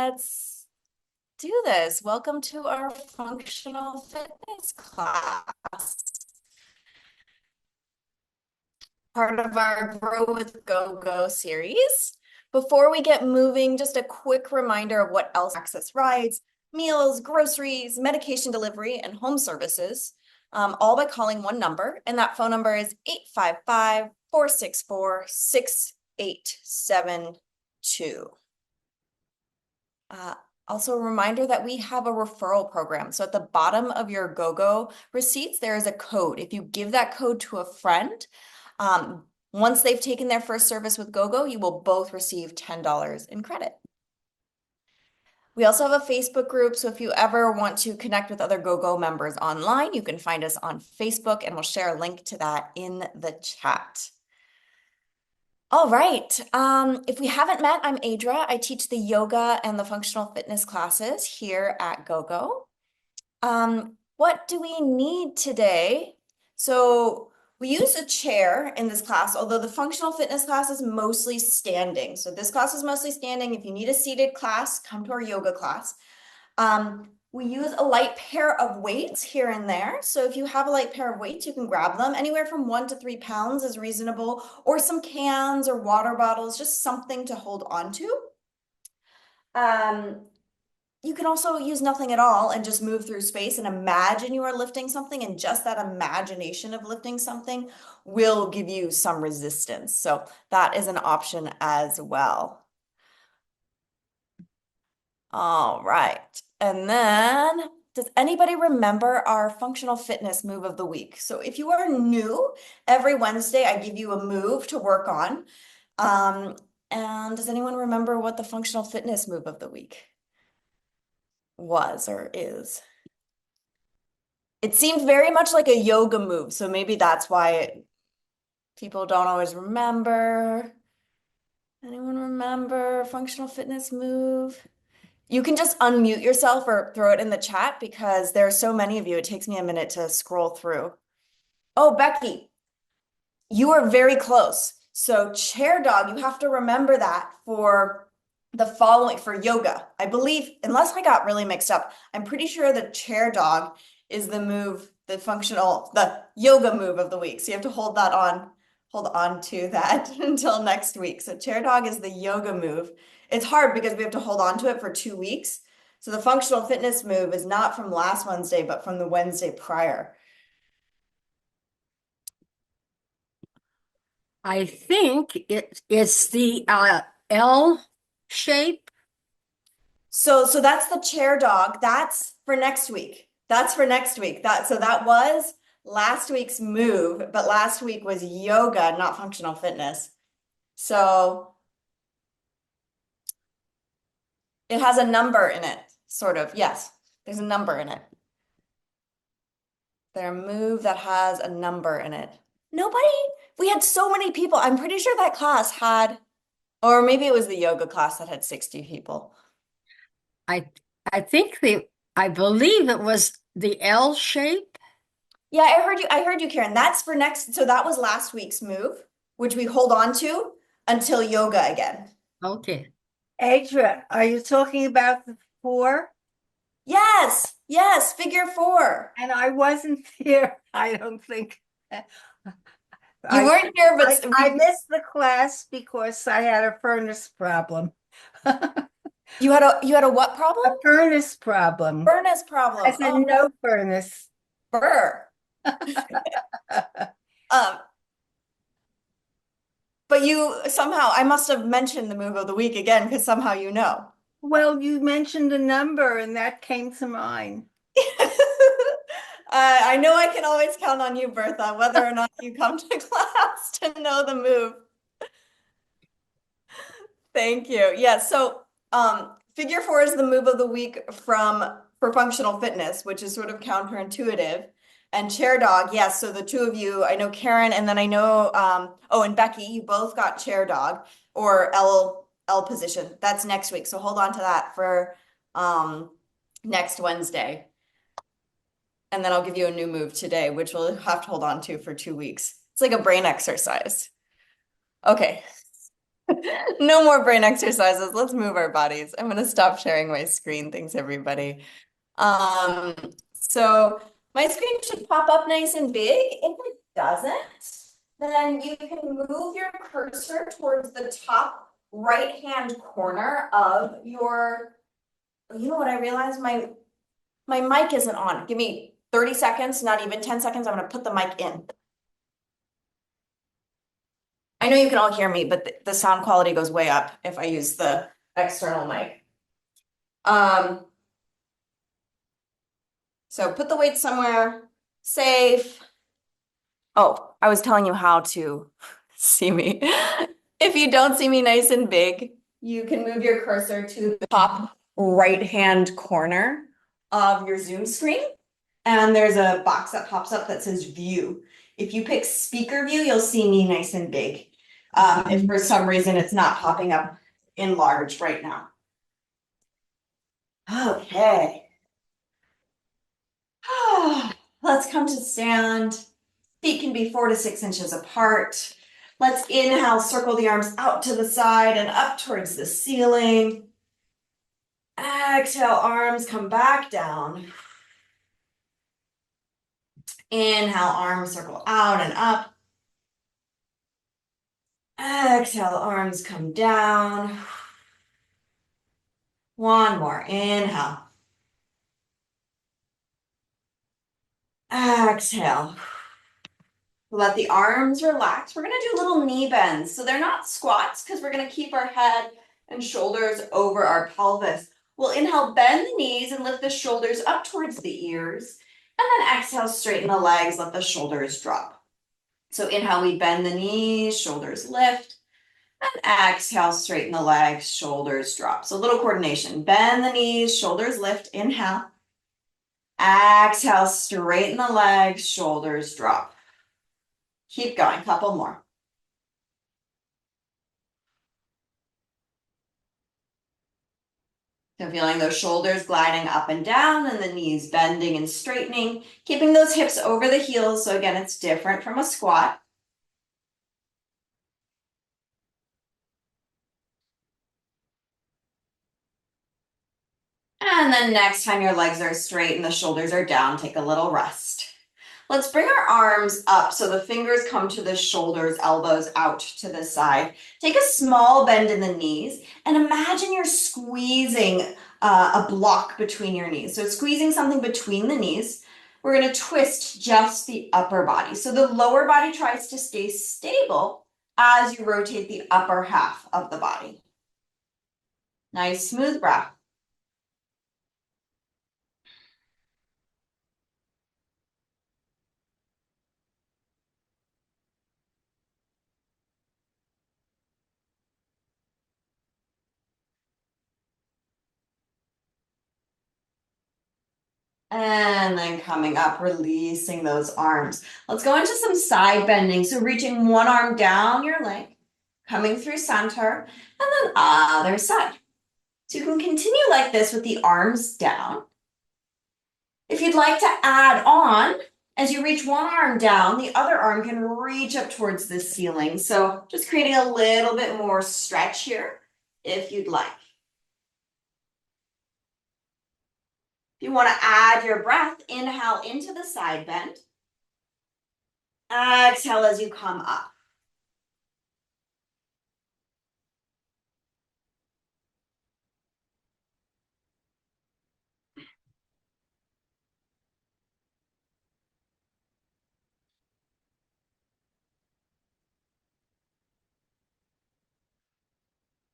let's do this. Welcome to our functional fitness class, part of our Grow with GoGo series. Before we get moving, just a quick reminder of what else access rides, meals, groceries, medication delivery, and home services, all by calling one number, and that phone number is 855-464-6872. Also a reminder that we have a referral program. So at the bottom of your GoGo receipts, there is a code. If you give that code to a friend, once they've taken their first service with GoGo, you will both receive $10 in credit. We also have a Facebook group, so if you ever want to connect with other GoGo members online, you can find us on Facebook, and we'll share a link to that in the chat. All right. If we haven't met, I'm Adra. I teach the yoga and the functional fitness classes here at GoGo. What do we need today? So we use a chair in this class, although the functional fitness class is mostly standing. So this class is mostly standing. If you need a seated class, come to our yoga class. We use a light pair of weights here and there. So if you have a light pair of weights, you can grab them. Anywhere from 1 to 3 pounds is reasonable, or some cans or water bottles, just something to hold on to. You can also use nothing at all and just move through space and imagine you are lifting something, and just that imagination of lifting something will give you some resistance. So that is an option as well. All right. And then, does anybody remember our functional fitness move of the week? So if you are new, every Wednesday I give you a move to work on. And does anyone remember what the functional fitness move of the week was or is? It seemed very much like a yoga move, so maybe that's why people don't always remember. Anyone remember functional fitness move? You can just unmute yourself or throw it in the chat because there are so many of you. It takes me a minute to scroll through. Oh, Becky, you are very close. So chair dog, you have to remember that for the following, for yoga. I believe, unless I got really mixed up, I'm pretty sure the chair dog is the move, the yoga move of the week. So you have to hold on to that until next week. So chair dog is the yoga move. It's hard because we have to hold on to it for 2 weeks. So the functional fitness move is not from last Wednesday, but from the Wednesday prior. I think it's the L shape. So that's the chair dog. That's for next week. That's for next week. That was last week's move, but last week was yoga, not functional fitness. So it has a number in it, sort of. Yes, there's a number in it. Their move that has a number in it. Nobody, we had so many people. I'm pretty sure that class had, or maybe it was the yoga class that had 60 people. I I think I believe it was the L shape. Yeah, I heard you, Karen. That's for next. So that was last week's move, which we hold on to until yoga again. Okay. Adra, are you talking about the four? Yes, yes, figure four. And I wasn't here, I don't think. You weren't here, but I missed the class because I had a furnace problem. you had a what problem? A furnace problem. Furnace problem. I said Oh, no furnace. burr. Um, but you somehow, I must have mentioned the move of the week again because somehow you know. Well, you mentioned a number and that came to mind. I know I can always count on you, Bertha, whether or not you come to class to know the move. Thank you. Yeah, so figure four is the move of the week for functional fitness, which is sort of counterintuitive. And chair dog, yes. So the two of you, I know Karen, and then I know oh, and Becky, you both got chair dog or L position. That's next week. So hold on to that for next Wednesday. And then I'll give you a new move today, which we'll have to hold on to for 2 weeks. It's like a brain exercise. Okay. No more brain exercises. Let's move our bodies. I'm gonna stop sharing my screen. Thanks, everybody. Um, so my screen should pop up nice and big. If it doesn't, then you can move your cursor towards the top right-hand corner of your, you know what, I realized my mic isn't on. Give me 30 seconds, not even 10 seconds. I'm gonna put the mic in. I know you can all hear me, but the sound quality goes way up if I use the external mic. Um, so put the weight somewhere safe. Oh, I was telling you how to see me. If you don't see me nice and big, you can move your cursor to the top right-hand corner of your Zoom screen. And there's a box that pops up that says view. If you pick speaker view, you'll see me nice and big. If for some reason it's not popping up in large right now. Okay. Let's come to stand. Feet can be 4 to 6 inches apart. Let's inhale, circle the arms out to the side and up towards the ceiling. Exhale, arms come back down. Inhale, arms circle out and up. Exhale, arms come down. One more, inhale. Exhale. Let the arms relax. We're gonna do little knee bends. So they're not squats because we're gonna keep our head and shoulders over our pelvis. We'll inhale, bend the knees and lift the shoulders up towards the ears. And then exhale, straighten the legs, let the shoulders drop. So inhale, we bend the knees, shoulders lift. And exhale, straighten the legs, shoulders drop. So a little coordination. Bend the knees, shoulders lift, inhale. Exhale, straighten the legs, shoulders drop. Keep going, couple more. So feeling those shoulders gliding up and down and the knees bending and straightening, keeping those hips over the heels. So again, it's different from a squat. And then next time your legs are straight and the shoulders are down, take a little rest. Let's bring our arms up so the fingers come to the shoulders, elbows out to the side. Take a small bend in the knees and imagine you're squeezing a block between your knees. So squeezing something between the knees. We're going to twist just the upper body. So the lower body tries to stay stable as you rotate the upper half of the body. Nice, smooth breath. And then coming up, releasing those arms. Let's go into some side bending. So reaching one arm down your leg, coming through center, and then other side. So you can continue like this with the arms down. If you'd like to add on, as you reach one arm down, the other arm can reach up towards the ceiling. So just creating a little bit more stretch here, if you'd like. If you want to add your breath, inhale into the side bend. Exhale as you come up.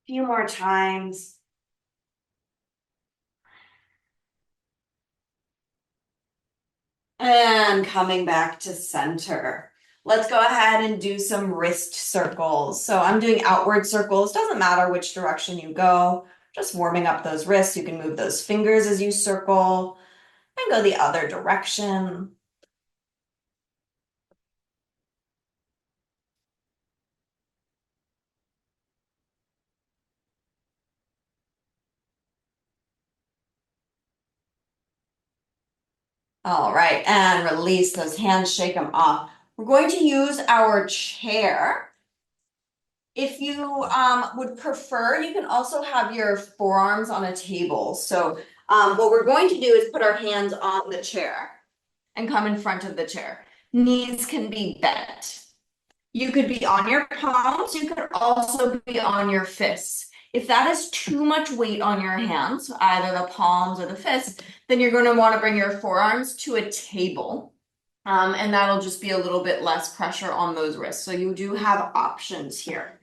Few more times. And coming back to center. Let's go ahead and do some wrist circles. So I'm doing outward circles. Doesn't matter which direction you go. Just warming up those wrists. You can move those fingers as you circle and go the other direction. All right, and release those hands, shake them off. We're going to use our chair If you would prefer, you can also have your forearms on a table. So what we're going to do is put our hands on the chair and come in front of the chair. Knees can be bent. You could be on your palms. You could also be on your fists. If that is too much weight on your hands, either the palms or the fists, then you're going to want to bring your forearms to a table. And that'll just be a little bit less pressure on those wrists. So you do have options here.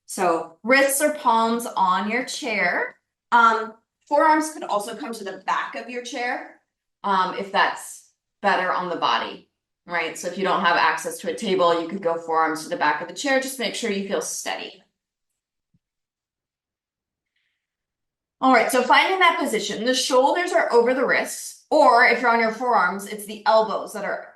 So wrists or palms on your chair. Forearms could also come to the back of your chair, if that's better on the body, right? So if you don't have access to a table, you could go forearms to the back of the chair. Just make sure you feel steady. All right, so finding that position, the shoulders are over the wrists, or if you're on your forearms, it's the elbows that are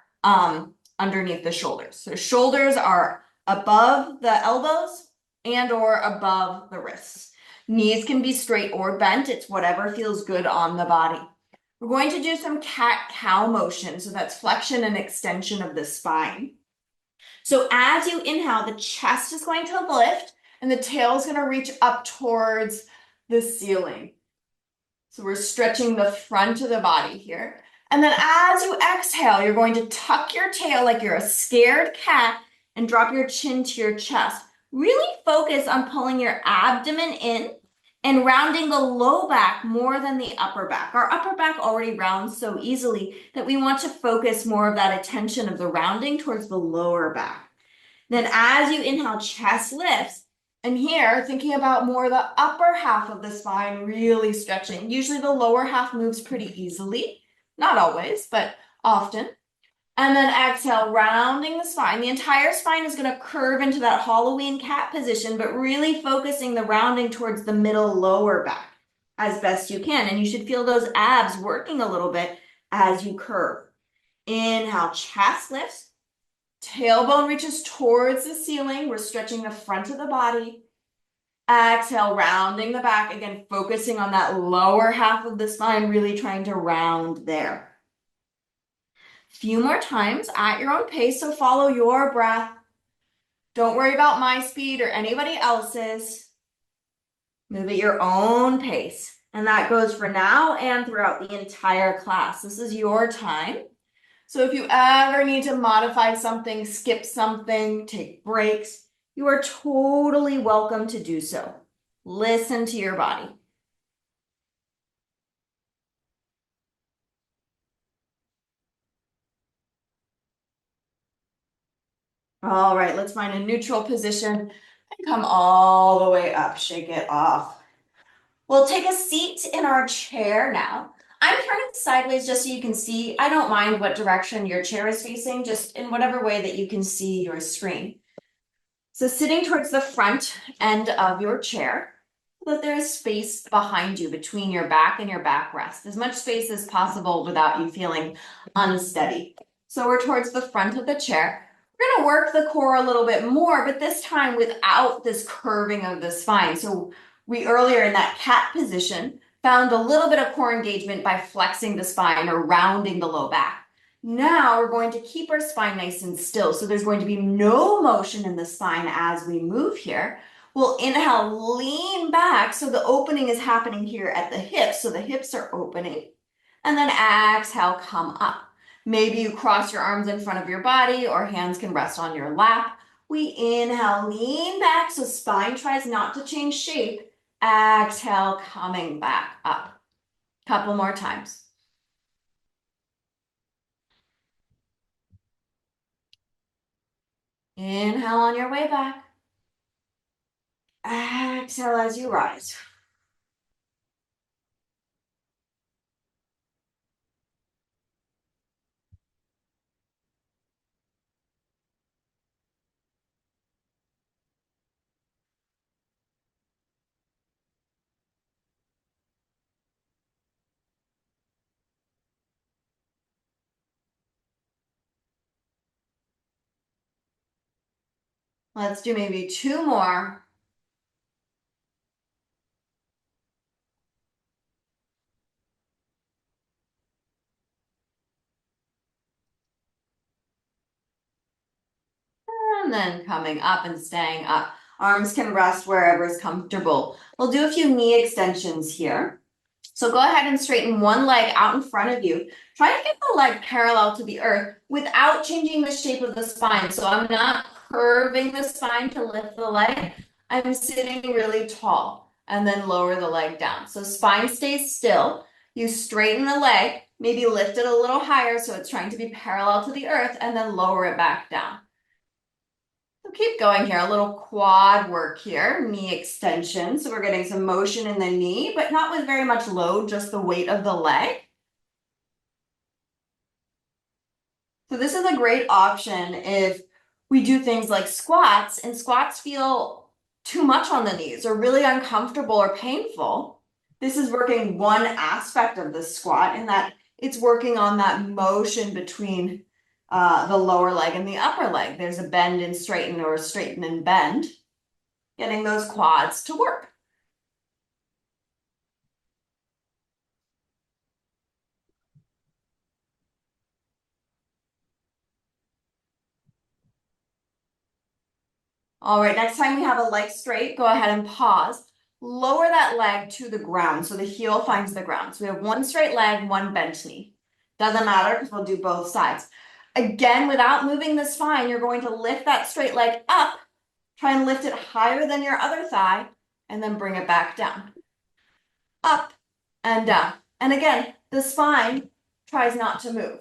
underneath the shoulders. So shoulders are above the elbows and or above the wrists. Knees can be straight or bent. It's whatever feels good on the body. We're going to do some cat-cow motion. So that's flexion and extension of the spine. So as you inhale, the chest is going to lift and the tail is going to reach up towards the ceiling. So we're stretching the front of the body here. And then as you exhale, you're going to tuck your tail like you're a scared cat and drop your chin to your chest. Really focus on pulling your abdomen in and rounding the low back more than the upper back. Our upper back already rounds so easily that we want to focus more of that attention of the rounding towards the lower back. Then as you inhale, chest lifts. And here, thinking about more the upper half of the spine, really stretching. Usually the lower half moves pretty easily. Not always, but often. And then exhale, rounding the spine. The entire spine is going to curve into that Halloween cat position, but really focusing the rounding towards the middle lower back as best you can. And you should feel those abs working a little bit as you curve. Inhale, chest lifts. Tailbone reaches towards the ceiling. We're stretching the front of the body. Exhale, rounding the back. Again, focusing on that lower half of the spine, really trying to round there. Few more times at your own pace, so follow your breath. Don't worry about my speed or anybody else's. Move at your own pace. And that goes for now and throughout the entire class. This is your time. So if you ever need to modify something, skip something, take breaks, you are totally welcome to do so. Listen to your body. All right, let's find a neutral position and come all the way up. Shake it off. We'll take a seat in our chair now. I'm turning sideways just so you can see. I don't mind what direction your chair is facing, just in whatever way that you can see your screen. So sitting towards the front end of your chair, so that there is space behind you between your back and your backrest, as much space as possible without you feeling unsteady. So we're towards the front of the chair. We're going to work the core a little bit more, but this time without this curving of the spine. So we earlier in that cat position found a little bit of core engagement by flexing the spine or rounding the low back. Now we're going to keep our spine nice and still. So there's going to be no motion in the spine as we move here. We'll inhale, lean back. So the opening is happening here at the hips. So the hips are opening. And then exhale, come up. Maybe you cross your arms in front of your body or hands can rest on your lap. We inhale, lean back. So spine tries not to change shape. Exhale, coming back up. Couple more times. Inhale on your way back. Exhale as you rise. Let's do maybe two more. And then coming up and staying up. Arms can rest wherever is comfortable. We'll do a few knee extensions here. So go ahead and straighten one leg out in front of you. Try to get the leg parallel to the earth without changing the shape of the spine. So I'm not curving the spine to lift the leg. I'm sitting really tall and then lower the leg down. So spine stays still. You straighten the leg, maybe lift it a little higher so it's trying to be parallel to the earth, and then lower it back down. So keep going here, a little quad work here, knee extension. So we're getting some motion in the knee, but not with very much load, just the weight of the leg. So this is a great option if we do things like squats, and squats feel too much on the knees or really uncomfortable or painful. This is working one aspect of the squat in that it's working on that motion between the lower leg and the upper leg. There's a bend and straighten or straighten and bend, getting those quads to work. All right, next time we have a leg straight, go ahead and pause. Lower that leg to the ground so the heel finds the ground. So we have one straight leg, one bent knee. Doesn't matter because we'll do both sides. Again, without moving the spine, you're going to lift that straight leg up, try and lift it higher than your other thigh, and then bring it back down. Up and down. And again, the spine tries not to move.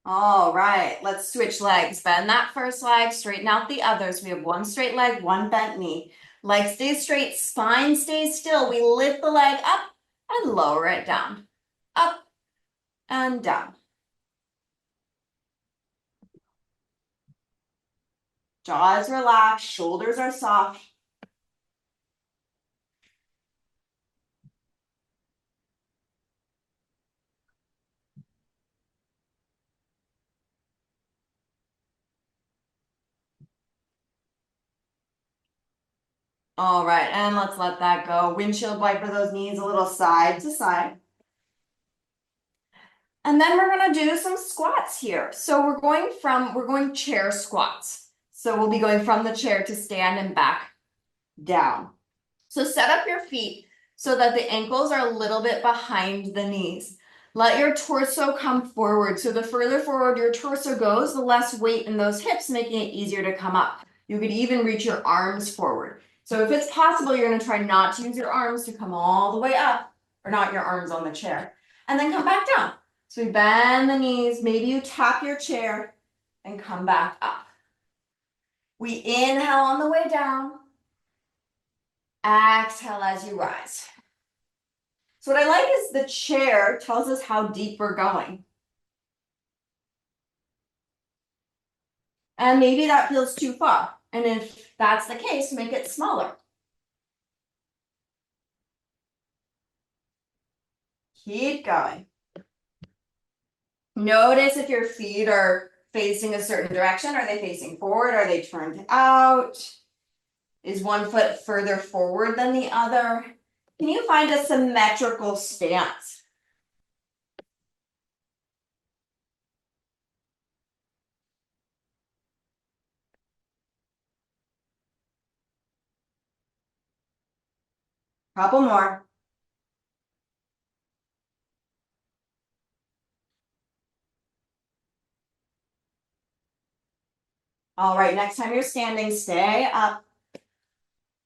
All right, let's switch legs. Bend that first leg, straighten out the others. We have one straight leg, one bent knee. Leg stays straight, spine stays still. We lift the leg up and lower it down. Up and down. Jaw is relaxed, shoulders are soft. All right, and let's let that go. Windshield wiper those knees a little side to side. And then we're gonna do some squats here. So we're going chair squats. So we'll be going from the chair to stand and back down. So set up your feet so that the ankles are a little bit behind the knees. Let your torso come forward. So the further forward your torso goes, the less weight in those hips, making it easier to come up. You could even reach your arms forward. So if it's possible, you're gonna try not to use your arms to come all the way up, or not your arms on the chair, and then come back down. So we bend the knees, maybe you tap your chair and come back up. We inhale on the way down. Exhale as you rise. So what I like is the chair tells us how deep we're going. And maybe that feels too far. And if that's the case, make it smaller. Keep going. Notice if your feet are facing a certain direction. Are they facing forward? Are they turned out? Is one foot further forward than the other? Can you find a symmetrical stance? Couple more. All right, next time you're standing, stay up.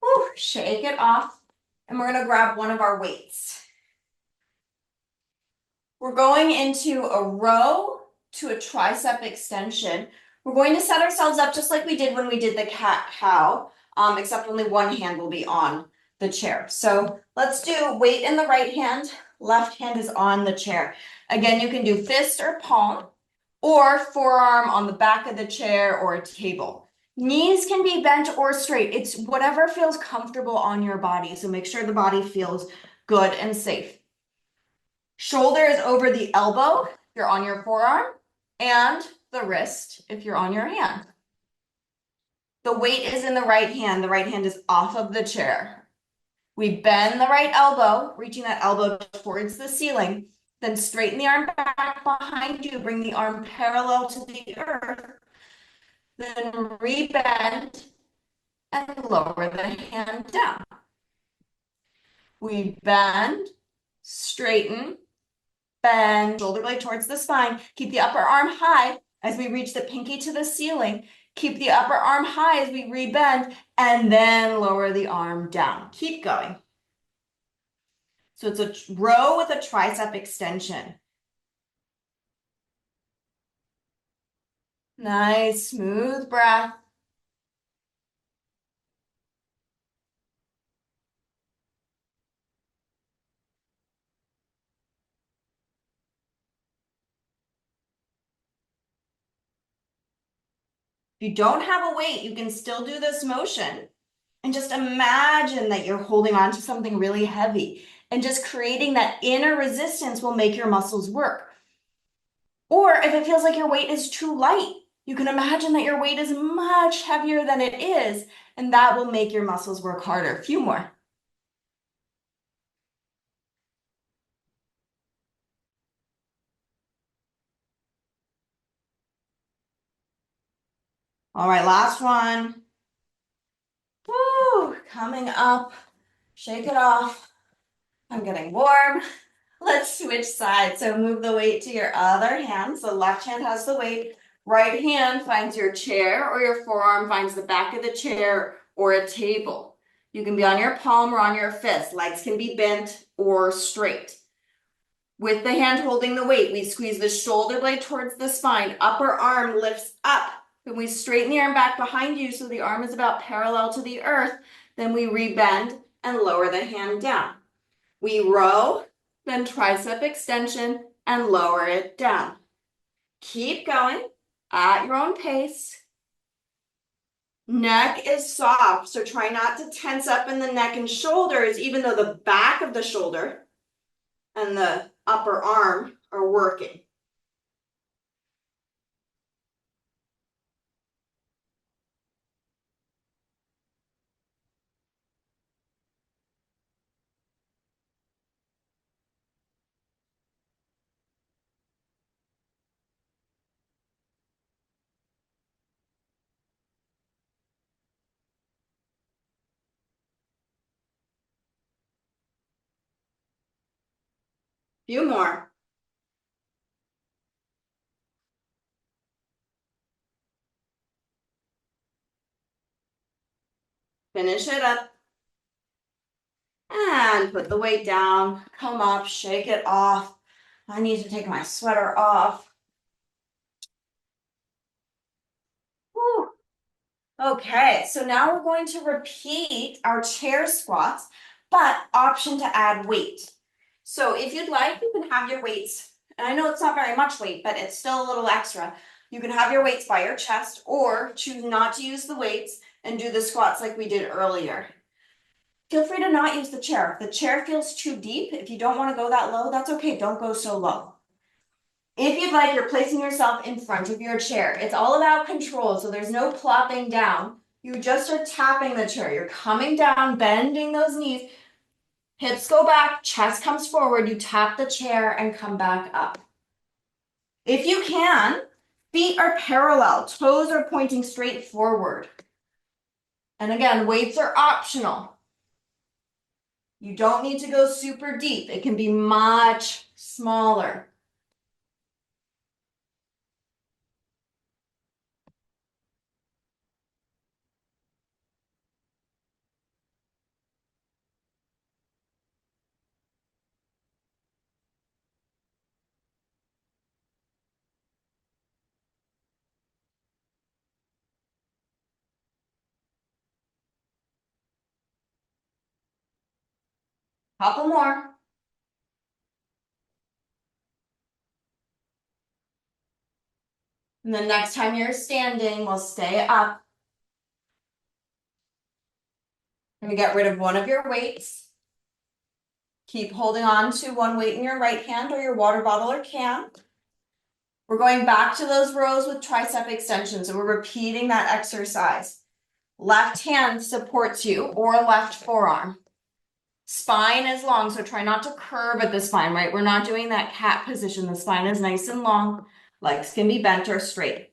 Whew, shake it off. And we're gonna grab one of our weights. We're going into a row to a tricep extension. We're going to set ourselves up just like we did when we did the cat-cow, except only one hand will be on the chair. So let's do weight in the right hand, left hand is on the chair. Again, you can do fist or palm, or forearm on the back of the chair or a table. Knees can be bent or straight. It's whatever feels comfortable on your body. So make sure the body feels good and safe. Shoulder is over the elbow if you're on your forearm, and the wrist if you're on your hand. The weight is in the right hand. The right hand is off of the chair. We bend the right elbow, reaching that elbow towards the ceiling. Then straighten the arm back behind you. Bring the arm parallel to the earth. Then rebend and lower the hand down. We bend, straighten, bend, shoulder blade towards the spine. Keep the upper arm high as we reach the pinky to the ceiling. Keep the upper arm high as we rebend and then lower the arm down. Keep going. So it's a row with a tricep extension. Nice, smooth breath. If you don't have a weight, you can still do this motion. And just imagine that you're holding on to something really heavy. And just creating that inner resistance will make your muscles work. Or if it feels like your weight is too light, you can imagine that your weight is much heavier than it is, and that will make your muscles work harder. A few more. All right, last one. Woo, coming up. Shake it off. I'm getting warm. Let's switch sides. So move the weight to your other hand. So left hand has the weight. Right hand finds your chair, or your forearm finds the back of the chair or a table. You can be on your palm or on your fist. Legs can be bent or straight. With the hand holding the weight, we squeeze the shoulder blade towards the spine. Upper arm lifts up. Then we straighten the arm back behind you so the arm is about parallel to the earth. Then we rebend and lower the hand down. We row, then tricep extension and lower it down. Keep going at your own pace. Neck is soft, so try not to tense up in the neck and shoulders, even though the back of the shoulder and the upper arm are working. Few more. Finish it up. And put the weight down. Come up, shake it off. I need to take my sweater off. Whew. Okay, so now we're going to repeat our chair squats, but option to add weight. So if you'd like, you can have your weights, and I know it's not very much weight, but it's still a little extra. You can have your weights by your chest or choose not to use the weights and do the squats like we did earlier. Feel free to not use the chair. If the chair feels too deep, if you don't want to go that low, that's okay. Don't go so low. If you'd like, you're placing yourself in front of your chair. It's all about control, so there's no plopping down. You just are tapping the chair. You're coming down, bending those knees. Hips go back, chest comes forward. You tap the chair and come back up. If you can, feet are parallel. Toes are pointing straight forward. And again, weights are optional. You don't need to go super deep. It can be much smaller. Couple more. And the next time you're standing, we'll stay up. And get rid of one of your weights. Keep holding on to one weight in your right hand or your water bottle or can. We're going back to those rows with tricep extensions, so we're repeating that exercise. Left hand supports you or left forearm. Spine is long, so try not to curve at the spine, right? We're not doing that cat position. The spine is nice and long. Legs can be bent or straight.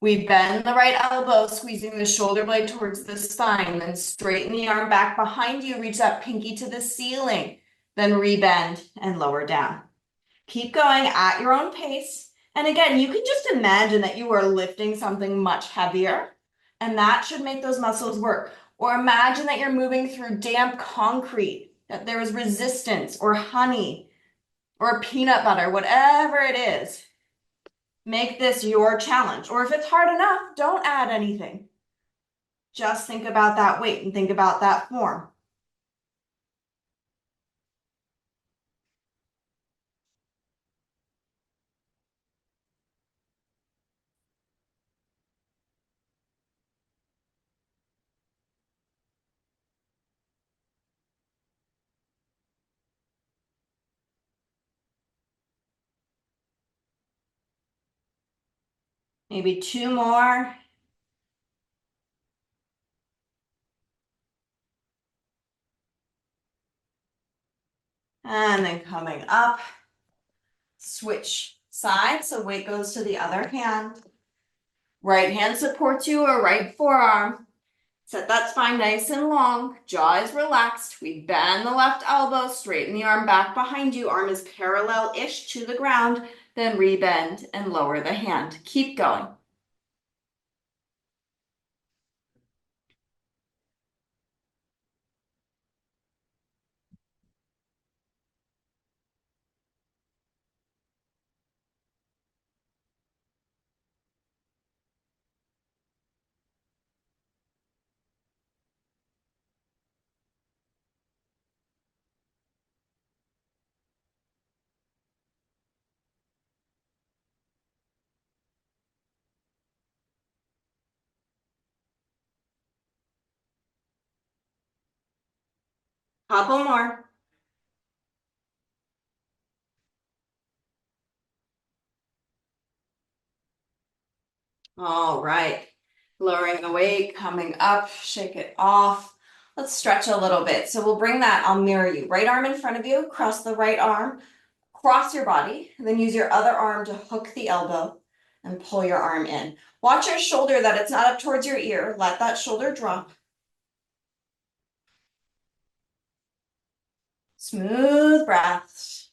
We bend the right elbow, squeezing the shoulder blade towards the spine, then straighten the arm back behind you, reach that pinky to the ceiling, then rebend and lower down. Keep going at your own pace. And again, you can just imagine that you are lifting something much heavier, and that should make those muscles work. Or imagine that you're moving through damp concrete, that there is resistance or honey or peanut butter, whatever it is. Make this your challenge. Or if it's hard enough, don't add anything. Just think about that weight and think about that form. Maybe two more. And then coming up, switch sides, so weight goes to the other hand. Right hand supports you or right forearm. Set that spine nice and long, jaw is relaxed. We bend the left elbow, straighten the arm back behind you. Arm is parallel-ish to the ground, then rebend and lower the hand. Keep going. Couple more. All right. Lowering the weight, coming up, shake it off. Let's stretch a little bit. So we'll bring that, I'll mirror you. Right arm in front of you, cross the right arm, cross your body, and then use your other arm to hook the elbow and pull your arm in. Watch your shoulder that it's not up towards your ear. Let that shoulder drop. Smooth breaths.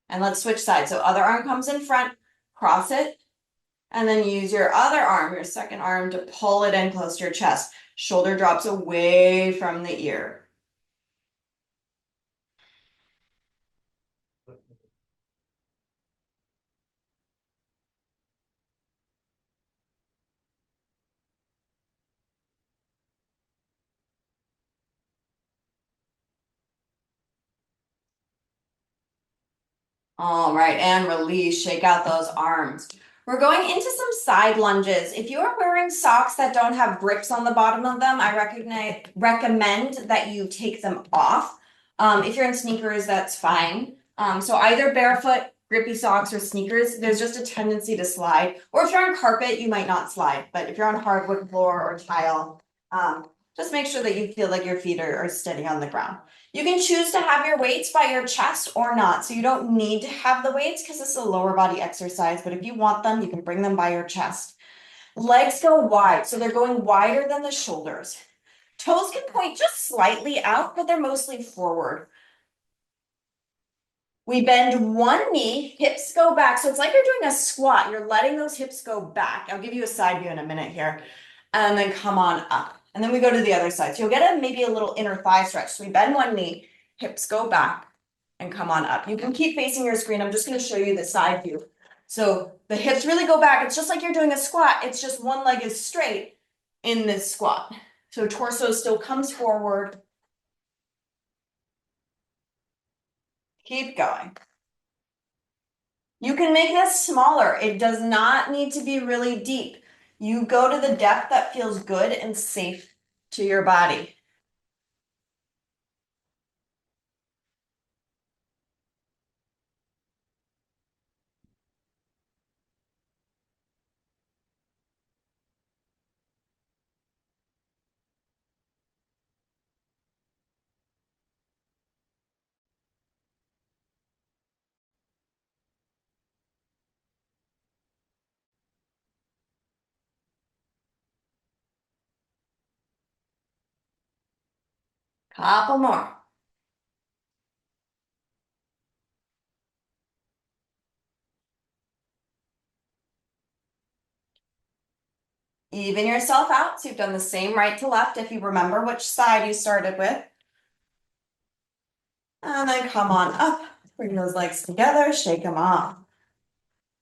And let's switch sides. So other arm comes in front, cross it, and then use your other arm, your second arm, to pull it in close to your chest. Shoulder drops away from the ear. All right, and release, shake out those arms. We're going into some side lunges. If you are wearing socks that don't have grips on the bottom of them, I recommend that you take them off. If you're in sneakers, that's fine. So either barefoot, grippy socks, or sneakers, there's just a tendency to slide. Or if you're on carpet, you might not slide. But if you're on hardwood floor or tile, just make sure that you feel like your feet are steady on the ground. You can choose to have your weights by your chest or not. So you don't need to have the weights because this is a lower body exercise, but if you want them, you can bring them by your chest. Legs go wide, so they're going wider than the shoulders. Toes can point just slightly out, but they're mostly forward. We bend one knee, hips go back. So it's like you're doing a squat. You're letting those hips go back. I'll give you a side view in a minute here. And then come on up. And then we go to the other side. So you'll get maybe a little inner thigh stretch. So we bend one knee, hips go back, and come on up. You can keep facing your screen. I'm just going to show you the side view. So the hips really go back. It's just like you're doing a squat. It's just one leg is straight in this squat. So torso still comes forward. Keep going. You can make this smaller. It does not need to be really deep. You go to the depth that feels good and safe to your body. Couple more. Even yourself out. So you've done the same right to left if you remember which side you started with. And then come on up. Bring those legs together, shake them off.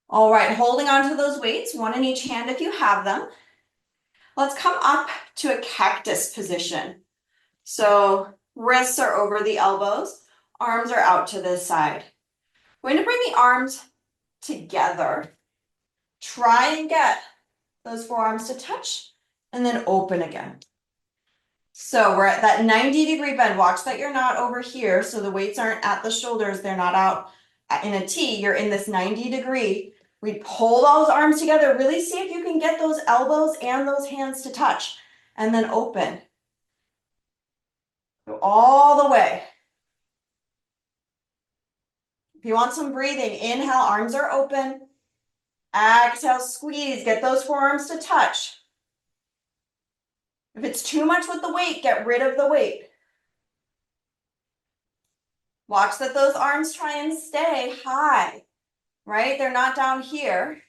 All right, holding on to those weights, one in each hand if you have them. Let's come up to a cactus position. So wrists are over the elbows, arms are out to the side. We're going to bring the arms together. Try and get those forearms to touch and then open again. So we're at that 90-degree bend. Watch that you're not over here. So the weights aren't at the shoulders. They're not out in a T. You're in this 90-degree. We pull those arms together. Really see if you can get those elbows and those hands to touch and then open. Go all the way. If you want some breathing, inhale, arms are open. Exhale, squeeze. Get those forearms to touch. If it's too much with the weight, get rid of the weight. Watch that those arms try and stay high, right? They're not down here.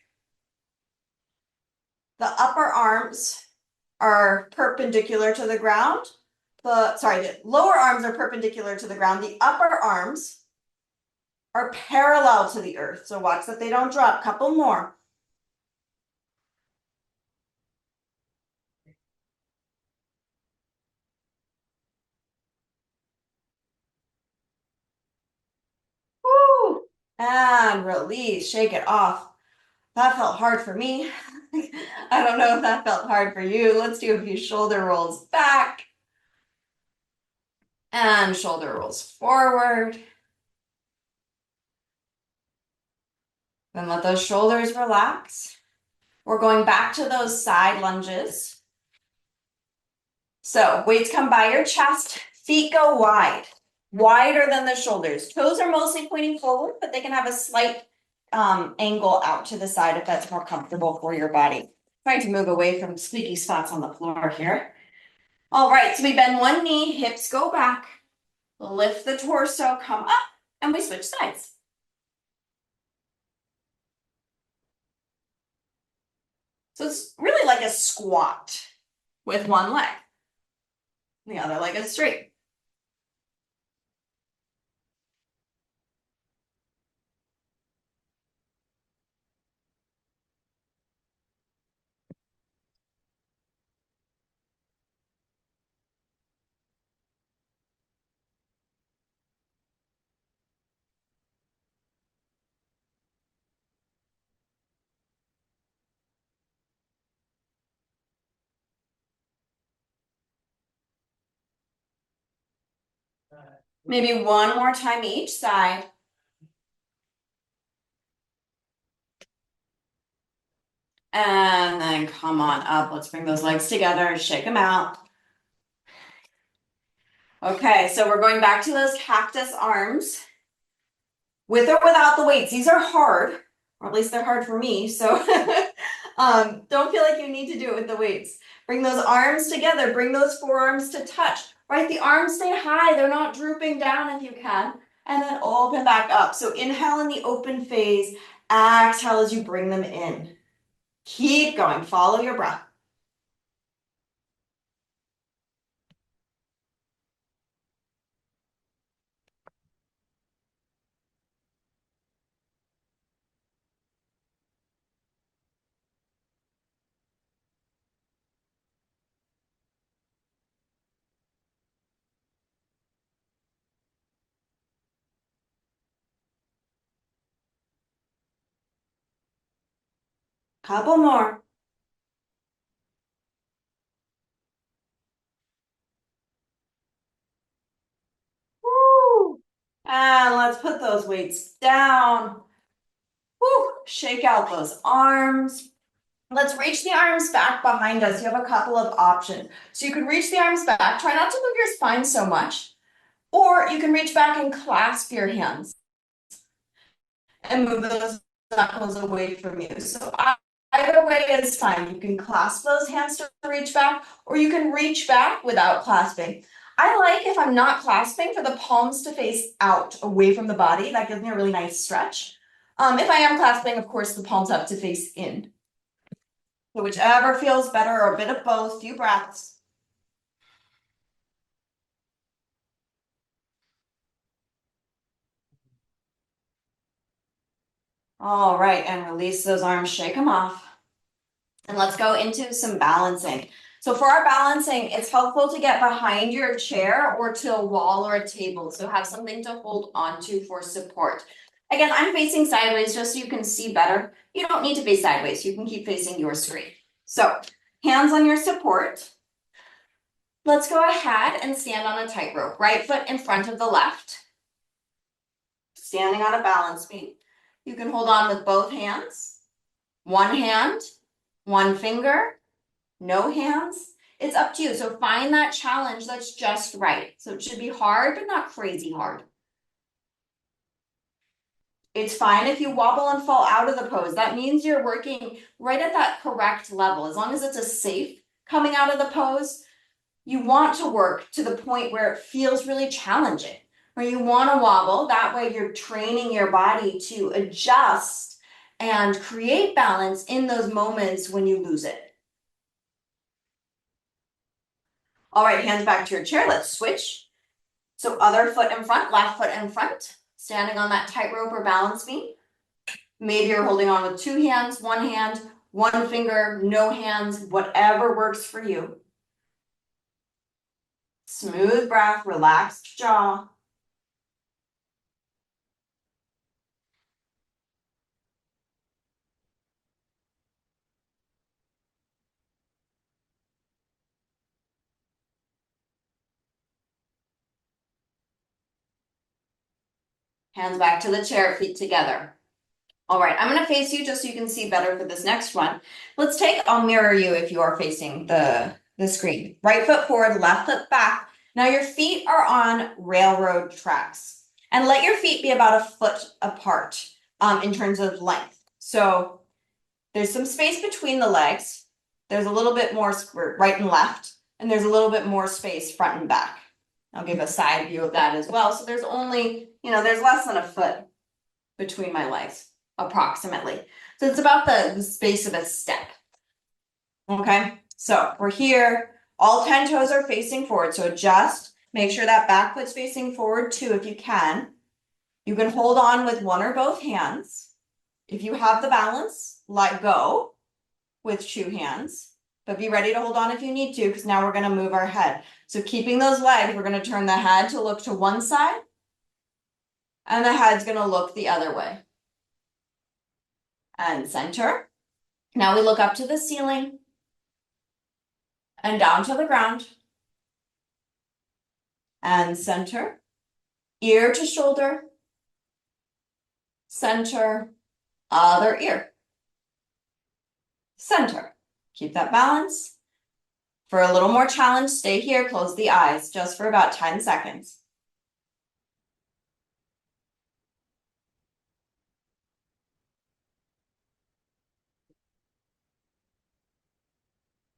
The upper arms are perpendicular to the ground. The lower arms are perpendicular to the ground. The upper arms are parallel to the earth. So watch that they don't drop. Couple more. Woo! And release, shake it off. That felt hard for me. I don't know if that felt hard for you. Let's do a few shoulder rolls back. And shoulder rolls forward. Then let those shoulders relax. We're going back to those side lunges. So weights come by your chest, feet go wide, wider than the shoulders. Toes are mostly pointing forward, but they can have a slight angle out to the side if that's more comfortable for your body. Trying to move away from squeaky spots on the floor here. All right, so we bend one knee, hips go back, lift the torso, come up, and we switch sides. So it's really like a squat with one leg. The other leg is straight. Maybe one more time each side. And then come on up. Let's bring those legs together, shake them out. Okay, so we're going back to those cactus arms. With or without the weights. These are hard, or at least they're hard for me. So don't feel like you need to do it with the weights. Bring those arms together. Bring those forearms to touch. Right, the arms stay high. They're not drooping down if you can. And then open back up. So inhale in the open phase. Exhale as you bring them in. Keep going. Follow your breath. Couple more. Woo. And let's put those weights down. Woo. Shake out those arms. Let's reach the arms back behind us. You have a couple of options. So you can reach the arms back. Try not to move your spine so much. Or you can reach back and clasp your hands and move those knuckles away from you. So either way is fine. You can clasp those hands to reach back, or you can reach back without clasping. I like if I'm not clasping for the palms to face out away from the body. That gives me a really nice stretch. If I am clasping, of course, the palms have to face in. So whichever feels better, or a bit of both, few breaths. All right, and release those arms, shake them off. And let's go into some balancing. So for our balancing, it's helpful to get behind your chair or to a wall or a table. So have something to hold onto for support. Again, I'm facing sideways just so you can see better. You don't need to face sideways. You can keep facing your screen. So hands on your support. Let's go ahead and stand on a tightrope. Right foot in front of the left. Standing on a balance beam. You can hold on with both hands. One hand, one finger, no hands. It's up to you. So find that challenge that's just right. So it should be hard, but not crazy hard. It's fine if you wobble and fall out of the pose. That means you're working right at that correct level. As long as it's a safe coming out of the pose, you want to work to the point where it feels really challenging, where you want to wobble. That way you're training your body to adjust and create balance in those moments when you lose it. All right, hands back to your chair. Let's switch. So other foot in front, left foot in front, standing on that tightrope or balance beam. Maybe you're holding on with two hands, one finger, no hands, whatever works for you. Smooth breath, relaxed jaw. Hands back to the chair, feet together. All right, I'm gonna face you just so you can see better for this next one. I'll mirror you if you are facing the screen. Right foot forward, left foot back. Now your feet are on railroad tracks. And let your feet be about a foot apart in terms of length. So there's some space between the legs. There's a little bit more right and left, and there's a little bit more space front and back. I'll give a side view of that as well. So there's only, there's less than a foot between my legs, approximately. So it's about the space of a step. Okay, so we're here. All 10 toes are facing forward. So just make sure that back foot's facing forward too if you can. You can hold on with one or both hands. If you have the balance, let go with two hands. But be ready to hold on if you need to, because now we're going to move our head. So keeping those legs, we're going to turn the head to look to one side, and the head's going to look the other way. And center. Now we look up to the ceiling and down to the ground. And center. Ear to shoulder. Center. Other ear. Center. Keep that balance. For a little more challenge, stay here, close the eyes, just for about 10 seconds.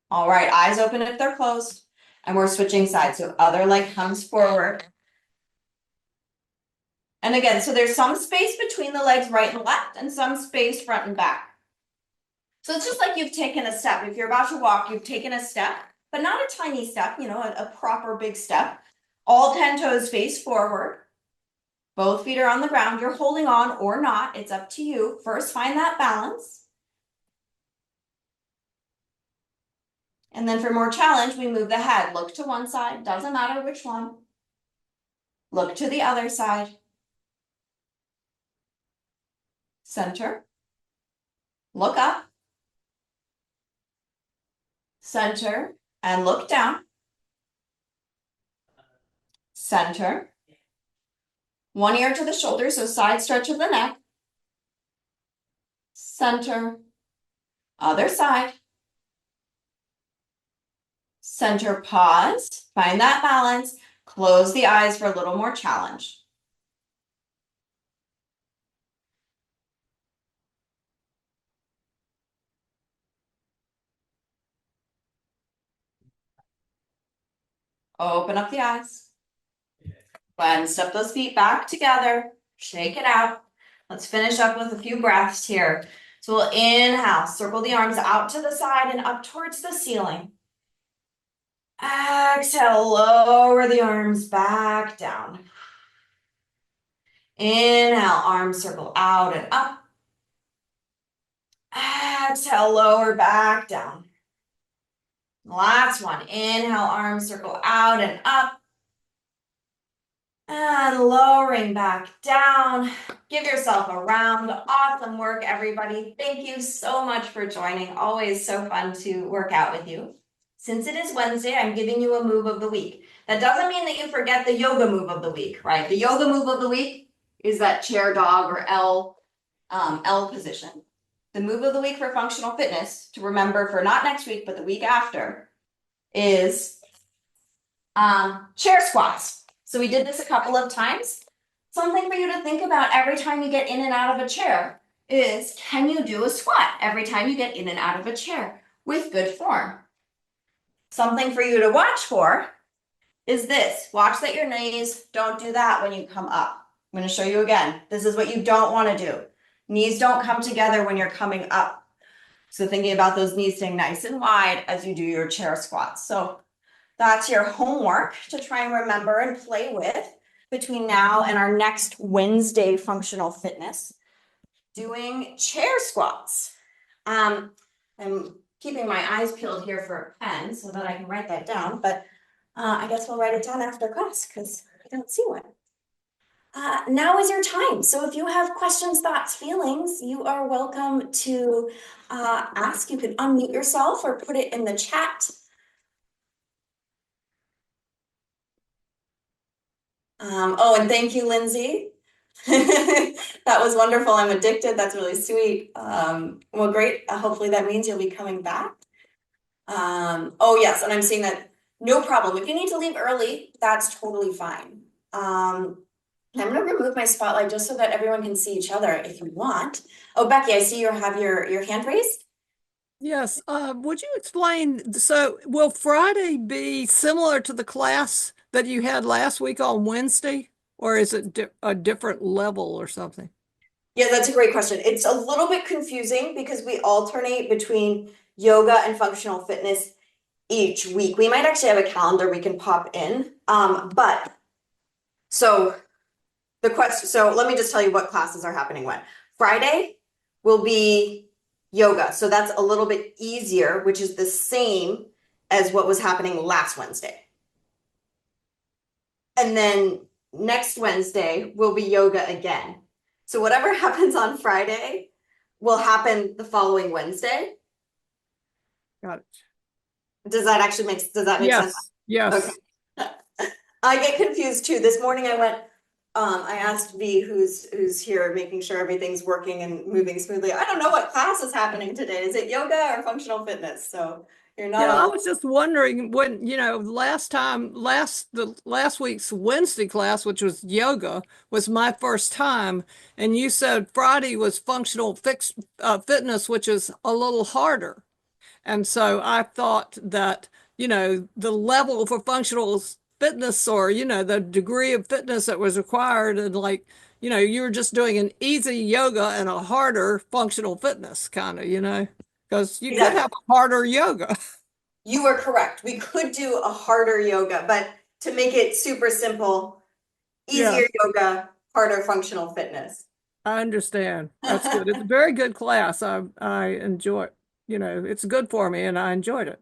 All right, eyes open if they're closed. And we're switching sides, so other leg comes forward. And again, so there's some space between the legs right and left, and some space front and back. So it's just like you've taken a step. If you're about to walk, you've taken a step, but not a tiny step, a proper big step. All 10 toes face forward. Both feet are on the ground. You're holding on or not. It's up to you. First, find that balance. And then for more challenge, we move the head. Look to one side. Doesn't matter which one. Look to the other side. Center. Look up. Center. And look down. Center. One ear to the shoulder, so side stretch of the neck. Center. Other side. Center, pause. Find that balance. Close the eyes for a little more challenge. Open up the eyes. Go ahead and step those feet back together. Shake it out. Let's finish up with a few breaths here. So we'll inhale, circle the arms out to the side and up towards the ceiling. Exhale, lower the arms back down. Inhale, arms circle out and up. Exhale, lower back down. Last one. Inhale, arms circle out and up. And lowering back down. Give yourself a round. Awesome work, everybody. Thank you so much for joining. Always so fun to work out with you. Since it is Wednesday, I'm giving you a move of the week. That doesn't mean that you forget the yoga move of the week, right? The yoga move of the week is that chair dog or L position. The move of the week for functional fitness, to remember for not next week, but the week after, is chair squats. So we did this a couple of times. Something for you to think about every time you get in and out of a chair is, can you do a squat every time you get in and out of a chair with good form? Something for you to watch for is this. Watch that your knees don't do that when you come up. I'm going to show you again. This is what you don't want to do. Knees don't come together when you're coming up. So thinking about those knees staying nice and wide as you do your chair squats. So that's your homework to try and remember and play with between now and our next Wednesday functional fitness, doing chair squats. I'm keeping my eyes peeled here for a pen so that I can write that down, but I guess we'll write it down after class because I don't see one. Now is your time. So if you have questions, thoughts, feelings, you are welcome to ask. You can unmute yourself or put it in the chat. Oh, and thank you, Lindsay. That was wonderful. I'm addicted. That's really sweet. Well, great. Hopefully that means you'll be coming back. Oh, yes. And I'm seeing that no problem. If you need to leave early, that's totally fine. I'm going to remove my spotlight just so that everyone can see each other if you want. Oh, Becky, I see you have your hand raised. Yes. Would you explain? So, will Friday be similar to the class that you had last week on Wednesday, or is it a different level or something? Yeah, that's a great question. It's a little bit confusing because we alternate between yoga and functional fitness each week. We might actually have a calendar we can pop in. But so the question, so let me just tell you what classes are happening when. Friday will be yoga. So that's a little bit easier, which is the same as what was happening last Wednesday. And then next Wednesday will be yoga again. So whatever happens on Friday will happen the following Wednesday. Got it. Does that make sense? Yes. Okay. I get confused too. This morning I went, I asked V who's here, making sure everything's working and moving smoothly. I don't know what class is happening today. Is it yoga or functional fitness? So you're not Yeah, I alone. was just wondering when, last week's Wednesday class, which was yoga, was my first time, and you said Friday was fitness, which is a little harder. And so I thought that, the level for functional fitness or, the degree of fitness that was required, and like, you were just doing an easy yoga and a harder functional fitness kind of, because you could Exactly. have a harder yoga. You are correct. We could do a harder yoga, but to make it super simple, Yeah, easier yoga, harder functional fitness. I understand. That's good. It's a very good class. I enjoy it. It's good for me and I enjoyed it.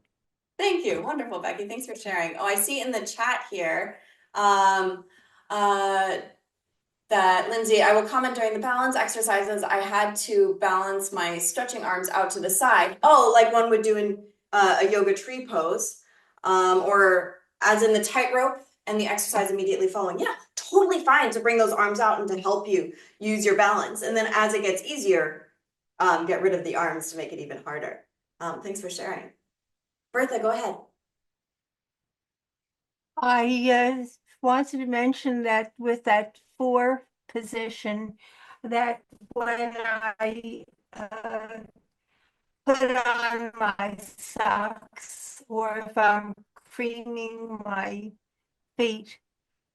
Thank you. Wonderful, Becky. Thanks for sharing. Oh, I see in the chat here um, uh, that Lindsay, I will comment during the balance exercises. I had to balance my stretching arms out to the side. Oh, like one would do in a yoga tree pose, or as in the tightrope and the exercise immediately following. Yeah, totally fine to bring those arms out and to help you use your balance. And then as it gets easier, get rid of the arms to make it even harder. Thanks for sharing. Bertha, go ahead. I wanted to mention that with that 4 position, that when I put on my socks or if I'm creaming my feet,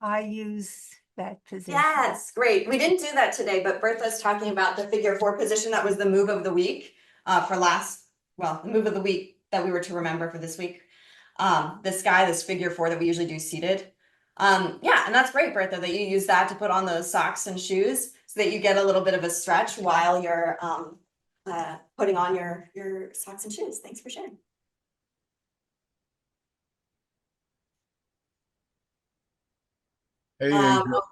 I use that position. Yes, great. We didn't do that today, but Bertha's talking about the figure 4 position. That was the move of the week the move of the week that we were to remember for this week. This figure 4 that we usually do seated. Yeah, and that's great, Bertha, that you use that to put on those socks and shoes so that you get a little bit of a stretch while you're putting on your socks and shoes. Thanks for sharing. Hey, Um, Angel.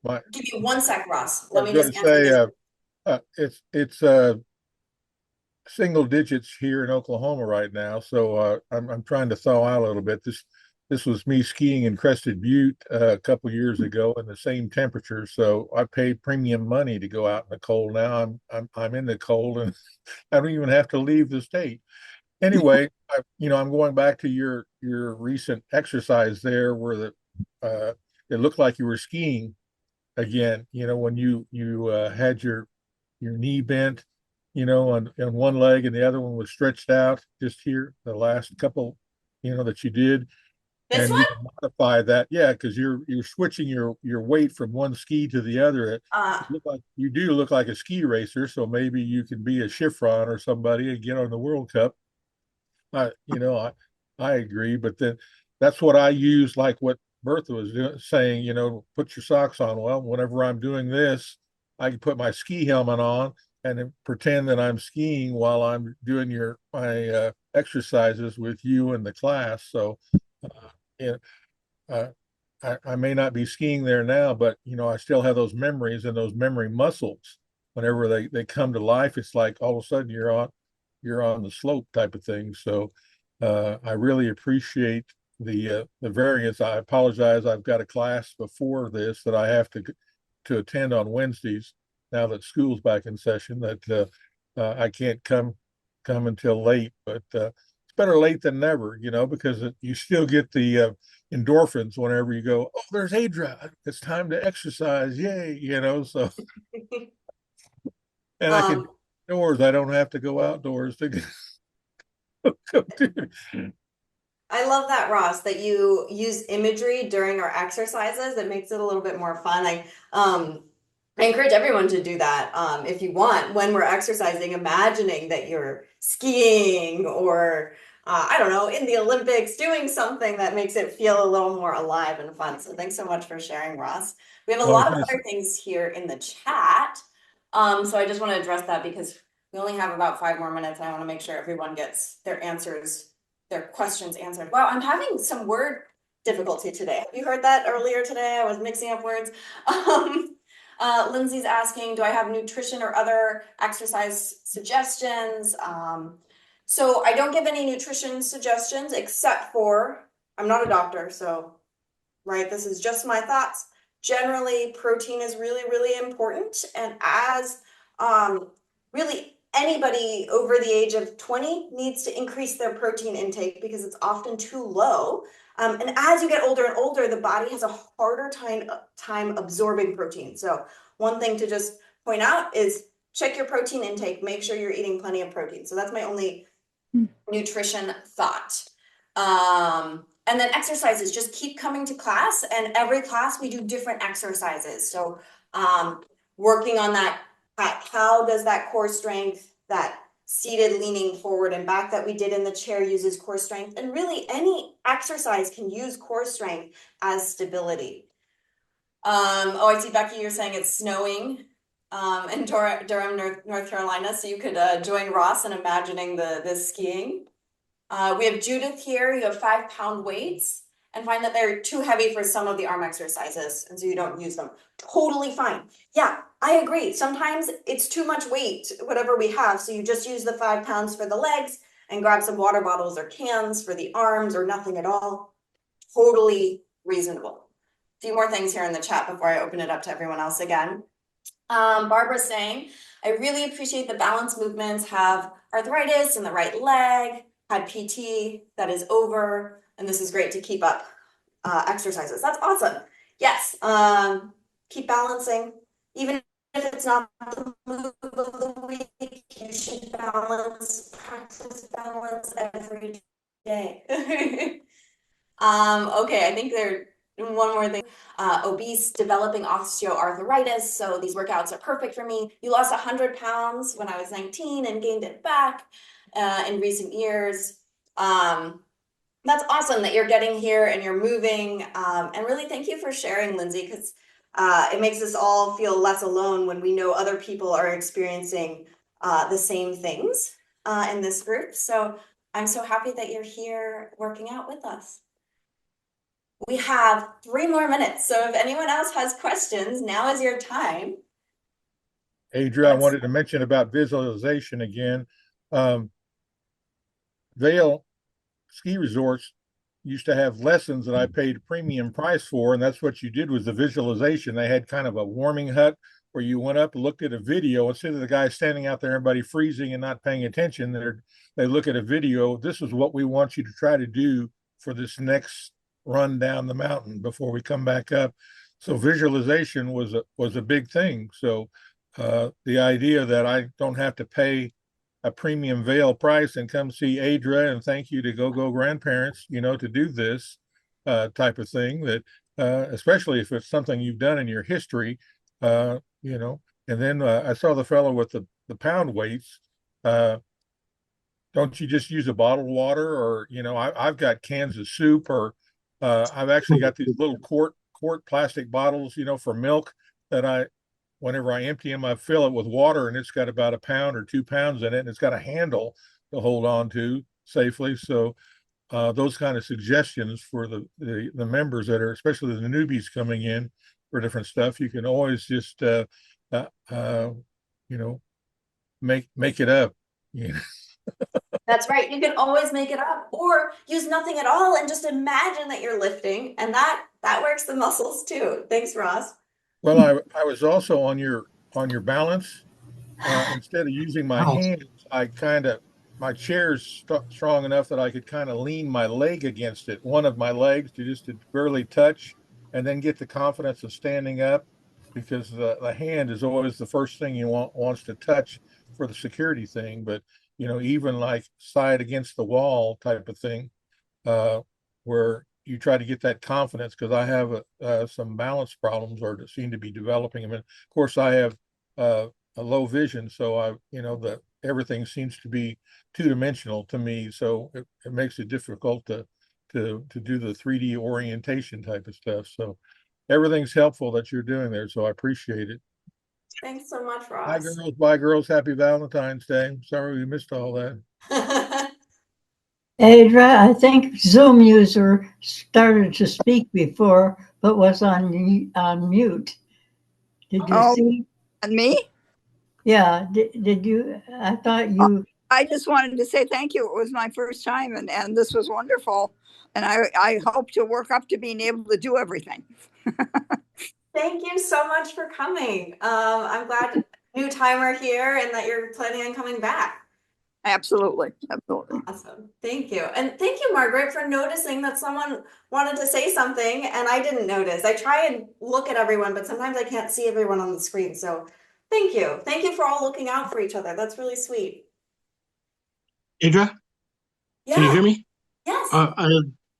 My, Give me 1 sec, Ross. I Let was me going just to answer say, this. it's single digits here in Oklahoma right now, so I'm trying to thaw out a little bit. This was me skiing in Crested Butte a couple years ago in the same temperature, so I paid premium money to go out in the cold. Now I'm in the cold and I don't even have to leave the state. Anyway, I'm going back to your recent exercise there where it looked like you were skiing again, when you had your knee bent, on one leg and the other one was stretched out just here, the last couple, that you did. This And one? you can modify that, yeah, because you're switching your weight from one ski to the other. You do look like a ski racer, so maybe you can be a Chiffron or somebody and get on the World Cup. I, you know, I, I agree, but then that's what I use, like what Bertha was saying, put your socks on. Well, whenever I'm doing this, I can put my ski helmet on and then pretend that I'm skiing while I'm doing my exercises with you in the class. So, yeah, uh, I may not be skiing there now, but I still have those memories and those memory muscles. Whenever they come to life, it's like all of a sudden you're on the slope type of thing. So I really appreciate the variance. I apologize. I've got a class before this that I have to attend on Wednesdays now that school's back in session. That I can't come until late, but it's better late than never, because you still get the endorphins whenever you go, oh, there's Adra. It's time to exercise. Yay, so and I can Um, indoors. I don't have to go outdoors to go do it. I love that, Ross, that you use imagery during our exercises. It makes it a little bit more fun. I encourage everyone to do that if you want when we're exercising, imagining that you're skiing or I don't know, in the Olympics, doing something that makes it feel a little more alive and fun. So thanks so much for sharing, Ross. We have a Well, I was lot of gonna other things here in the chat. So I just want to address that because we only have about 5 more minutes and I want to make sure everyone gets their questions answered. Wow, I'm having some word difficulty today. Have you heard that earlier today? I was mixing up words. Lindsay's asking, do I have nutrition or other exercise suggestions? So I don't give any nutrition suggestions except for, I'm not a doctor, so, right, this is just my thoughts. Generally, protein is really, really important. And as really anybody over the age of 20 needs to increase their protein intake because it's often too low. And as you get older and older, the body has a harder time absorbing protein. So one thing to just point out is check your protein intake, make sure you're eating plenty of protein. So that's my only nutrition thought. And then exercises, just keep coming to class, and every class we do different exercises. So working on that, how does that core strength, that seated leaning forward and back that we did in the chair uses core strength, and really any exercise can use core strength as stability. Oh, I see, Becky, you're saying it's snowing in Durham, North Carolina, so you could join Ross in imagining the skiing. We have Judith here. You have 5-pound weights and find that they're too heavy for some of the arm exercises, and so you don't use them. Totally fine. Yeah, I agree. Sometimes it's too much weight, whatever we have, so you just use the 5 pounds for the legs and grab some water bottles or cans for the arms or nothing at all. Totally reasonable. A few more things here in the chat before I open it up to everyone else again. Barbara's saying, I really appreciate the balance movements, have arthritis in the right leg, had PT that is over, and this is great to keep up exercises. That's awesome. Yes, keep balancing. Even if it's not the move of the week, you should practice balance every day. Okay, I think there one more thing. Obese, developing osteoarthritis. So these workouts are perfect for me. You lost 100 pounds when I was 19 and gained it back in recent years. That's awesome that you're getting here and you're moving. And really, thank you for sharing, Lindsay, because it makes us all feel less alone when we know other people are experiencing the same things in this group. So I'm so happy that you're here working out with us. We have 3 more minutes. So if anyone else has questions, now is your time. Adria, I wanted to mention about visualization again. Um, Vail ski resorts used to have lessons that I paid a premium price for, and that's what you did was the visualization. They had kind of a warming hut where you went up and looked at a video instead of the guy standing out there, everybody freezing and not paying attention. They look at a video. This is what we want you to try to do for this next run down the mountain before we come back up. So visualization was a big thing. So the idea that I don't have to pay a premium veil price and come see Adra and thank you to GoGo grandparents, to do this type of thing that, especially if it's something you've done in your history, and then I saw the fellow with the pound weights. Don't you just use a bottled water or, I've got cans of soup or I've actually got these little quart plastic bottles, for milk that whenever I empty them, I fill it with water and it's got about a pound or 2 pounds in it and it's got a handle to hold on to safely. So those kind of suggestions for the members that are, especially the newbies coming in for different stuff, you can always just, make it up. That's right. You can always make it up or use nothing at all and just imagine that you're lifting, and that works the muscles too. Thanks, Ross. Well, I was also on your balance. Instead of using my hands, my chair's strong enough that I could kind of lean my leg against it, one of my legs to barely touch, and then get the confidence of standing up, because the hand is always the first thing you wants to touch for the security thing. But even like side against the wall type of thing, where you try to get that confidence, because I have some balance problems or seem to be developing them. And of course, I have a low vision, so that everything seems to be two-dimensional to me. So it makes it difficult to do the 3D orientation type of stuff. So everything's helpful that you're doing there. So I appreciate it. Thanks so much, Hi, Ross. girls. Bye, girls. Happy Valentine's Day. Sorry we missed all that. Adra, I think Zoom user started to speak before, but was on mute. Did you see? And me? Yeah, did you? I thought you. I just wanted to say thank you. It was my first time, and this was wonderful. And I hope to work up to being able to do everything. Thank you so much for coming. I'm glad new timer here and that you're planning on coming back. Absolutely. Absolutely. Awesome. Thank you. And thank you, Margaret, for noticing that someone wanted to say something and I didn't notice. I try and look at everyone, but sometimes I can't see everyone on the screen. So thank you. Thank you for all looking out for each other. That's really sweet. Adra, can you hear me? Yes.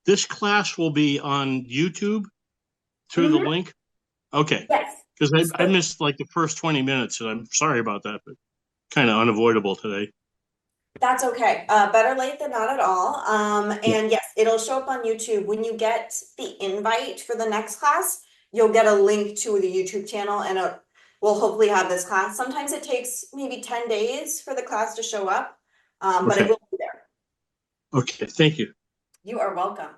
This class will be on YouTube through the link. Okay. Yes. Because I missed like the first 20 minutes, and I'm sorry about that, but kind of unavoidable today. That's okay. Better late than not at all. And yes, it'll show up on YouTube. When you get the invite for the next class, you'll get a link to the YouTube channel and we'll hopefully have this class. Sometimes it takes maybe 10 days for the class to show up, but it will be there. Okay, thank you. You are welcome.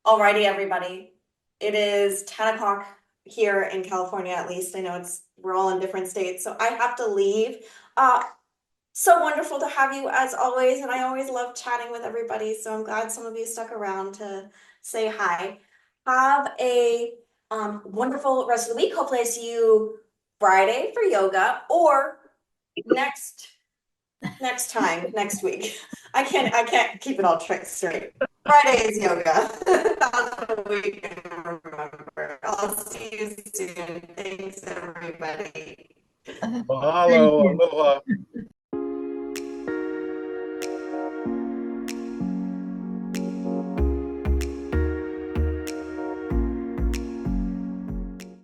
Alrighty, everybody. It is 10 o'clock here in California, at least. I know we're all in different states, so I have to leave. So wonderful to have you as always, and I always love chatting with everybody, so I'm glad some of you stuck around to say hi. Have a wonderful rest of the week. Hopefully I see you Friday for yoga or next time next week. I can't keep it all straight. Friday is yoga. That's what we can remember. I'll see you soon. Thanks, everybody. Mahalo, aloha.